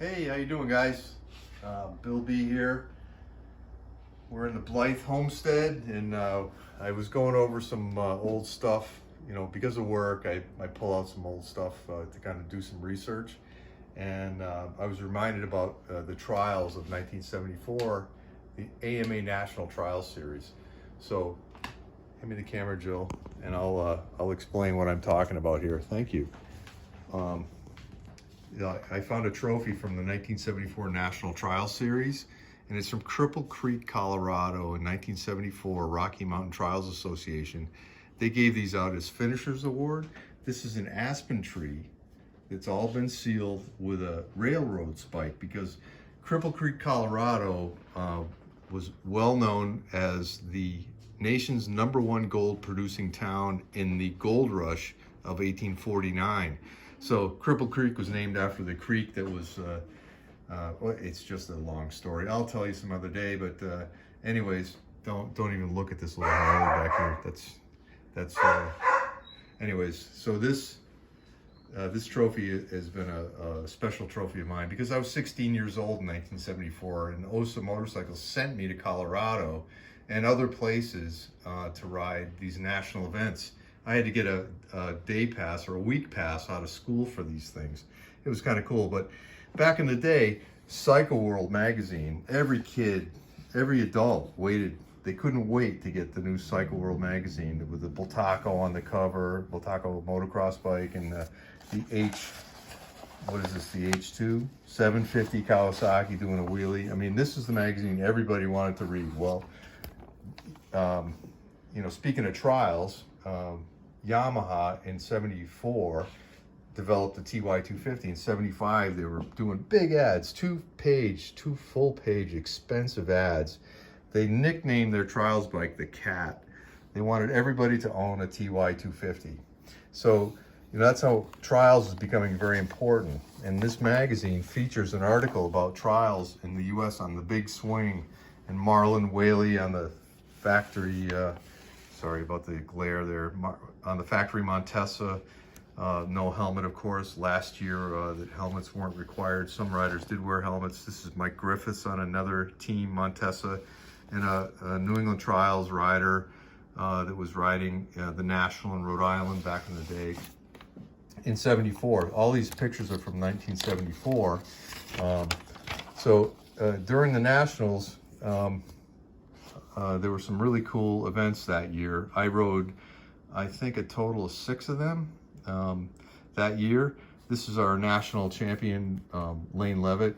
Hey, how you doing, guys? Bill B here. We're in the Blythe homestead, and I was going over some old stuff. You know, because of work, I pull out some old stuff to kind of do some research. And I was reminded about the trials of 1974, the AMA National Trials Series. So, hand me the camera, Jill, and I'll explain what I'm talking about here. Thank you. Um, Yeah, I found a trophy from the 1974 National Trial Series, and it's from Cripple Creek, Colorado in 1974, Rocky Mountain Trials Association. They gave these out as Finishers Award. This is an aspen tree that's all been sealed with a railroad spike because Cripple Creek, Colorado was well known as the nation's #1 gold producing town in the gold rush of 1849. So Cripple Creek was named after the creek that was, well, it's just a long story. I'll tell you some other day, but anyways, don't even look at this little Harley back here. That's anyways, so this trophy has been a special trophy of mine because I was 16 years old in 1974, and OSA Motorcycles sent me to Colorado and other places to ride these national events. I had to get a day pass or a week pass out of school for these things. It was kind of cool. But back in the day, Cycle World magazine, every kid, every adult waited. They couldn't wait to get the new Cycle World magazine with the Bultaco on the cover, Bultaco motocross bike, and the what is this, the H2? 750 Kawasaki doing a wheelie. I mean, this is the magazine everybody wanted to read. Well, you know, speaking of trials, Yamaha in 74 developed the TY250. In 75, they were doing big ads, two full page expensive ads. They nicknamed their trials bike the Cat. They wanted everybody to own a TY250. So, you know, that's how trials is becoming very important. And this magazine features an article about trials in the US on the Big Swing and Marlon Whaley on the factory, sorry about the glare there, on the factory Montesa. No helmet, of course. Last year, the helmets weren't required. Some riders did wear helmets. This is Mike Griffiths on another team, Montesa, and a New England Trials rider that was riding the National in Rhode Island back in the day in 74. All these pictures are from 1974. So during the Nationals, there were some really cool events that year. I rode, I think, a total of 6 of them that year. This is our national champion, Lane Levitt,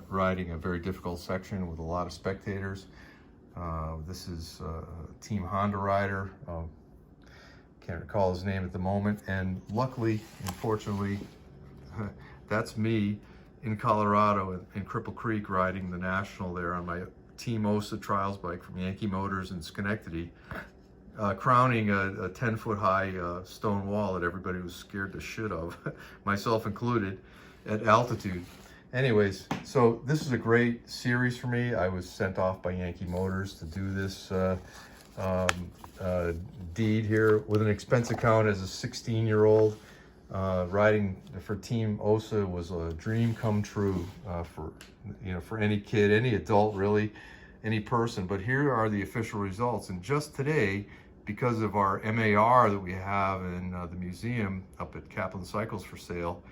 riding a very difficult section with a lot of spectators. This is a Team Honda rider. Can't recall his name at the moment. And luckily, unfortunately, that's me in Colorado in Cripple Creek riding the National there on my Team OSA Trials bike from Yankee Motors in Schenectady, crowning a 10-foot high stone wall that everybody was scared to shit of, myself included, at altitude. Anyways, so this is a great series for me. I was sent off by Yankee Motors to do this deed here with an expense account as a 16-year-old. Riding for Team OSA was a dream come true for any kid, any adult really, any person. But here are the official results. And just today, because of our MAR that we have in the museum up at Kaplan Cycles for sale,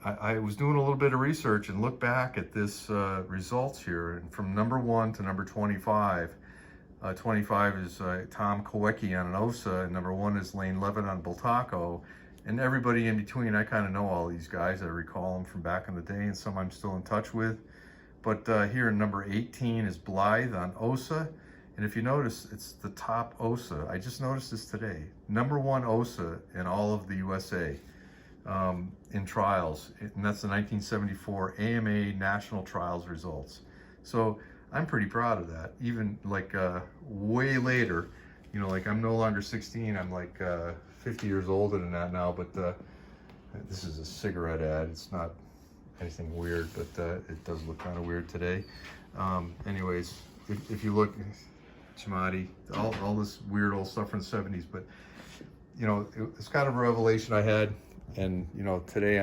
I was doing a little bit of research and looked back at this results here, and from #1 to number 25. 25 is Tom Kowecki on an OSA, and #1 is Lane Levitt on Bultaco, and everybody in between. I kind of know all these guys. I recall them from back in the day, and some I'm still in touch with. But here in number 18 is Blythe on OSA, and if you notice, it's the top OSA. I just noticed this today. #1 OSA in all of the USA in trials, and that's the 1974 AMA National Trials results. So I'm pretty proud of that. Even like way later, you know, like I'm no longer 16, I'm like 50 years older than that now, but this is a cigarette ad. It's not anything weird, but it does look kind of weird today. Anyways, if you look, Chamati, all this weird old stuff from the 70s, but you know, it's kind of a revelation I had, and you know, today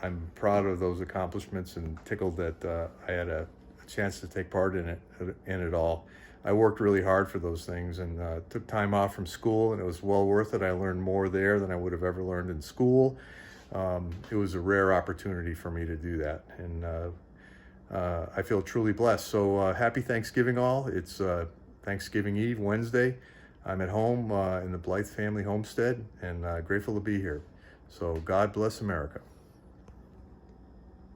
I'm proud of those accomplishments and tickled that I had a chance to take part in it all. I worked really hard for those things and took time off from school, and it was well worth it. I learned more there than I would have ever learned in school. It was a rare opportunity for me to do that, and I feel truly blessed. So happy Thanksgiving all. It's Thanksgiving Eve, Wednesday. I'm at home in the Blythe family homestead, and grateful to be here. So God bless America.